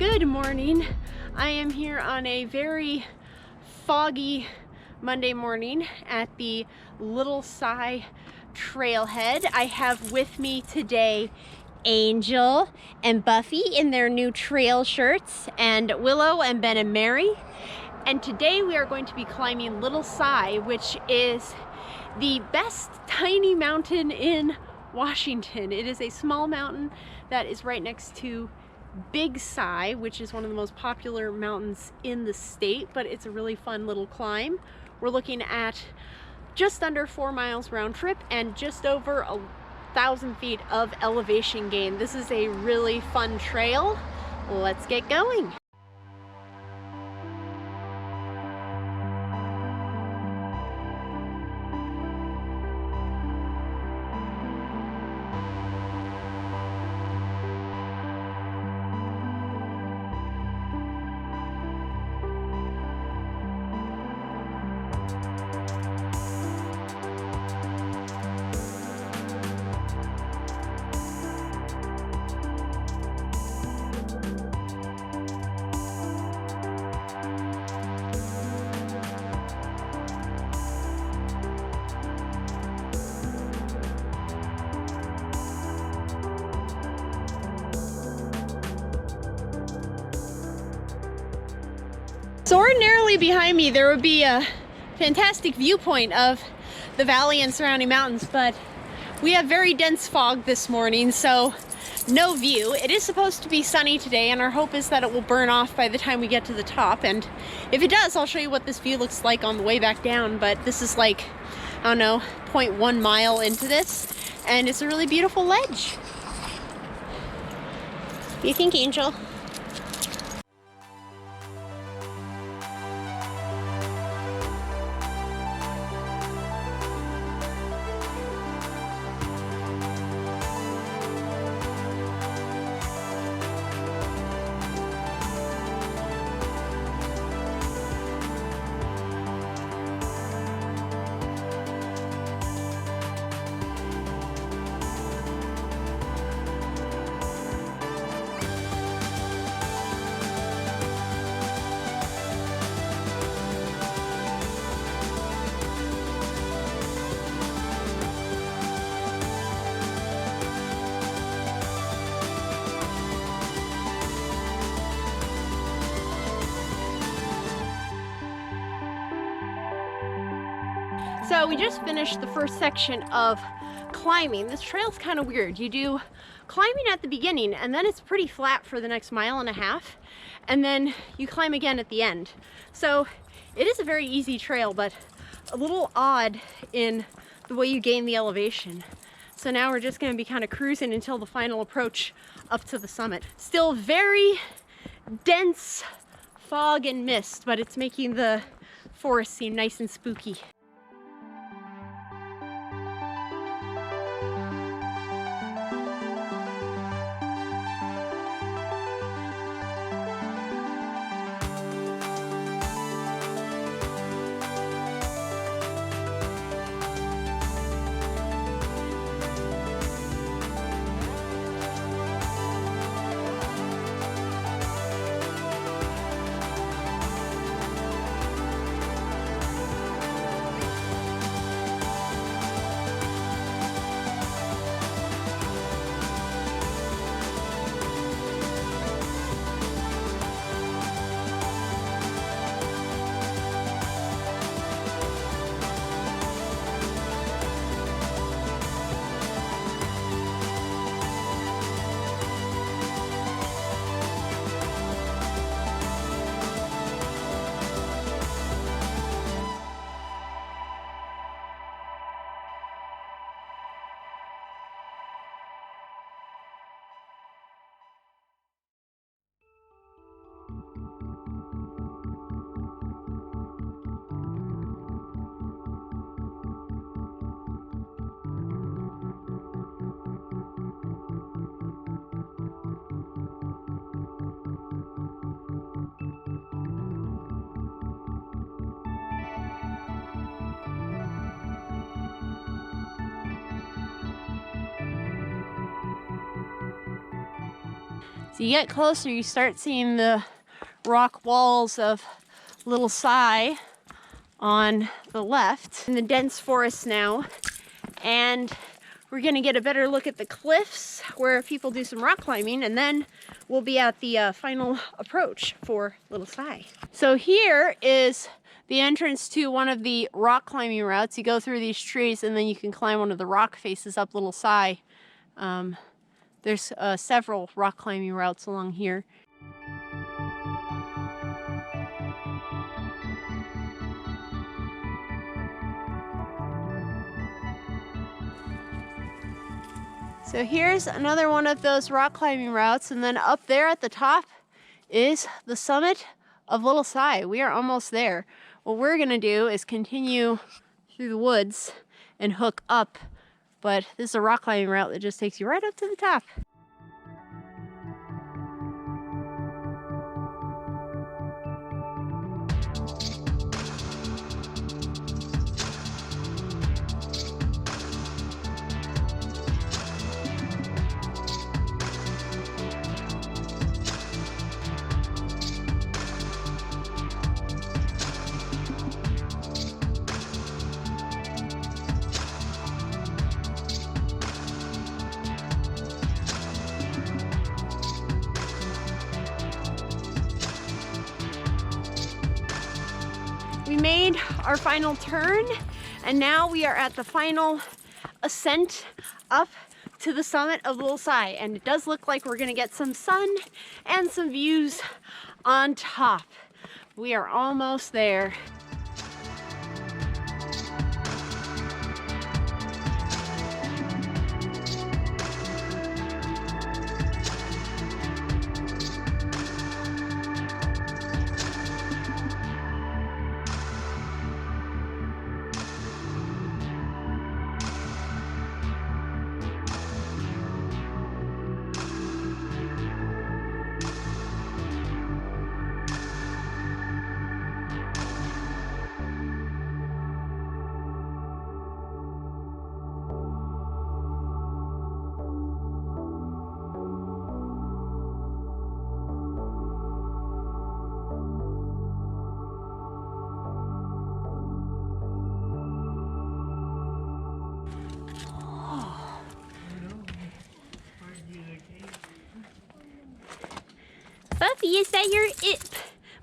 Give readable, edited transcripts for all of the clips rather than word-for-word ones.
Good morning. I am here on a very foggy Monday morning at the Little Sigh Trailhead. I have with me today Angel and Buffy in their new trail shirts, and Willow and Ben and Mary. And today we are going to be climbing Little Sigh, which is the best tiny mountain in Washington. It is a small mountain that is right next to Big Sigh, which is one of the most popular mountains in the state, but it's a really fun little climb. We're looking at just under 4 miles round trip and just over 1,000 feet of elevation gain. This is a really fun trail. Let's get going. So ordinarily behind me there would be a fantastic viewpoint of the valley and surrounding mountains, but we have very dense fog this morning, so no view. It is supposed to be sunny today, and our hope is that it will burn off by the time we get to the top, and if it does, I'll show you what this view looks like on the way back down. But this is like, I don't know, 0.1 mile into this, and it's a really beautiful ledge. What do you think, Angel? So we just finished the first section of climbing. This trail's kind of weird. You do climbing at the beginning, and then it's pretty flat for the next 1.5 miles, and then you climb again at the end. So it is a very easy trail, but a little odd in the way you gain the elevation. So now we're just going to be kind of cruising until the final approach up to the summit. Still very dense fog and mist, but it's making the forest seem nice and spooky. So you get closer, you start seeing the rock walls of Little Sigh on the left in the dense forest now. And we're gonna get a better look at the cliffs where people do some rock climbing, and then we'll be at the final approach for Little Sigh. So here is the entrance to one of the rock climbing routes. You go through these trees and then you can climb one of the rock faces up Little Sigh. There's several rock climbing routes along here. So here's another one of those rock climbing routes, and then up there at the top is the summit of Little Sigh. We are almost there. What we're gonna do is continue through the woods and hook up, but this is a rock climbing route that just takes you right up to the top. We made our final turn, and now we are at the final ascent up to the summit of Little Sigh, and it does look like we're gonna get some sun and some views on top. We are almost there.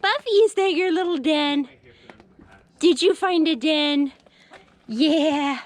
Buffy, is that your little den? Did you find a den? Yeah.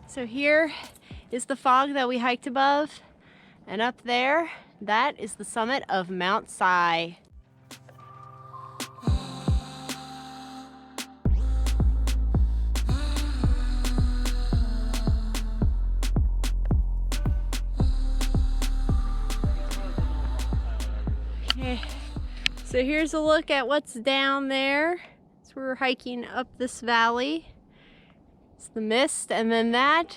So here is the fog that we hiked above, and up there, that is the summit of Mount Sigh. Okay, so here's a look at what's down there. So we're hiking up this valley. It's the mist, and then that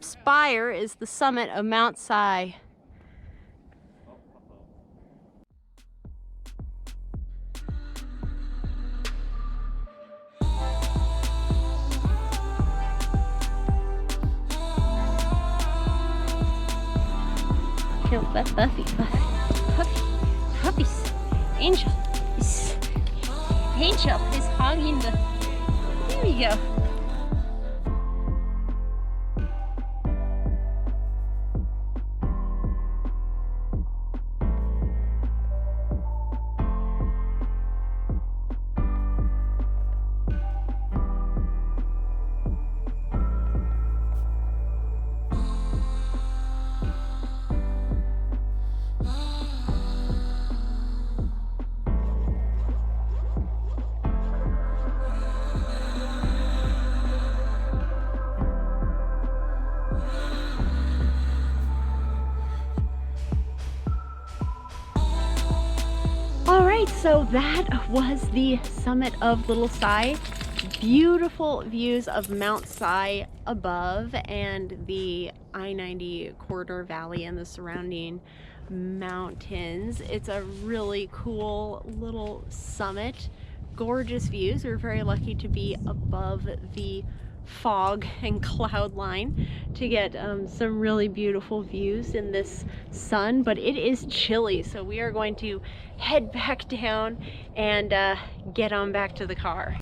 spire is the summit of Mount Sigh. Puppy's Angel is hogging the. There we go. right, so that was the summit of Little Si. Beautiful views of Mount Si above and the I-90 corridor valley and the surrounding mountains. It's a really cool little summit. Gorgeous views. We're very lucky to be above the fog and cloud line to get some really beautiful views in this sun, but it is chilly, so we are going to head back down and get on back to the car.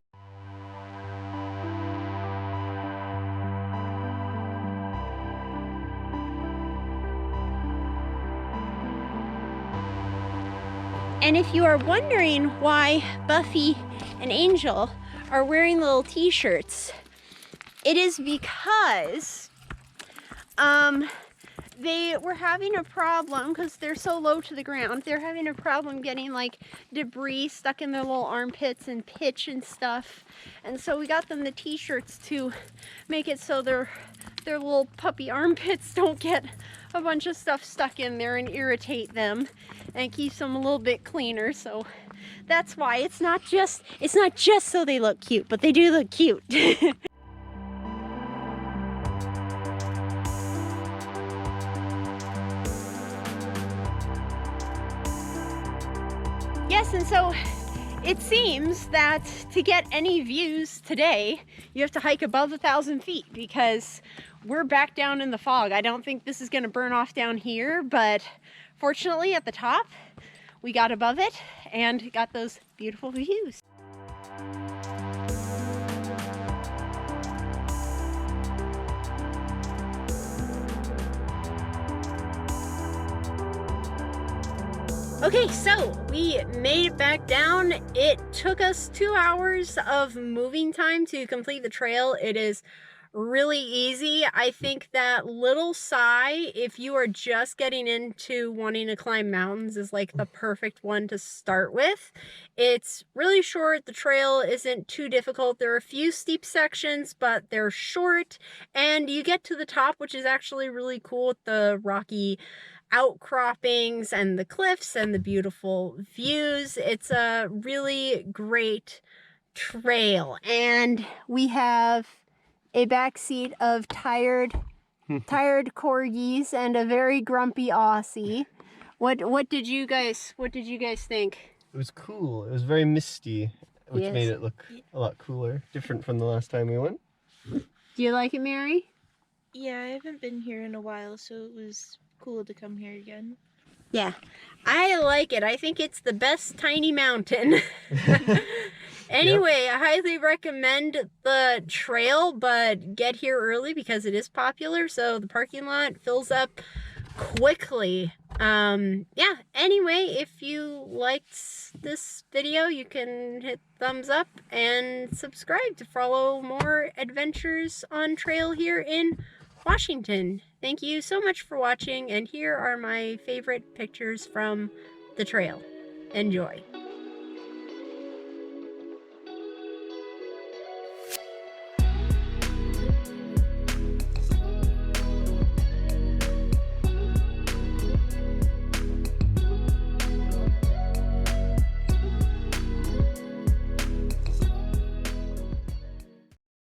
And if you are wondering why Buffy and Angel are wearing little t-shirts, it is because they were having a problem because they're so low to the ground. They're having a problem getting like debris stuck in their little armpits and pitch and stuff. And so we got them the t-shirts to make it so their little puppy armpits don't get a bunch of stuff stuck in there and irritate them, and keeps them a little bit cleaner. So that's why it's not just so they look cute, but they do look cute. Yes, and so it seems that to get any views today, you have to hike above 1,000 feet because we're back down in the fog. I don't think this is going to burn off down here, but fortunately at the top, we got above it and got those beautiful views. Okay, so we made it back down. It took us 2 hours of moving time to complete the trail. It is really easy. I think that Little Si, if you are just getting into wanting to climb mountains, is like the perfect one to start with. It's really short. The trail isn't too difficult. There are a few steep sections, but they're short, and you get to the top, which is actually really cool with the rocky outcroppings and the cliffs and the beautiful views. It's a really great trail, and we have a back seat of tired corgis and a very grumpy Aussie. What did you guys think? It was cool. It was very misty, which made it look a lot cooler, different from the last time we went. Do you like it, Mary? Yeah, I haven't been here in a while, so it was cool to come here again. Yeah, I like it. I think it's the best tiny mountain. Anyway, I highly recommend the trail, but get here early because it is popular, so the parking lot fills up quickly. Yeah, anyway, if you liked this video, you can hit thumbs up and subscribe to follow more adventures on trail here in Washington. Thank you so much for watching, and here are my favorite pictures from the trail. Enjoy.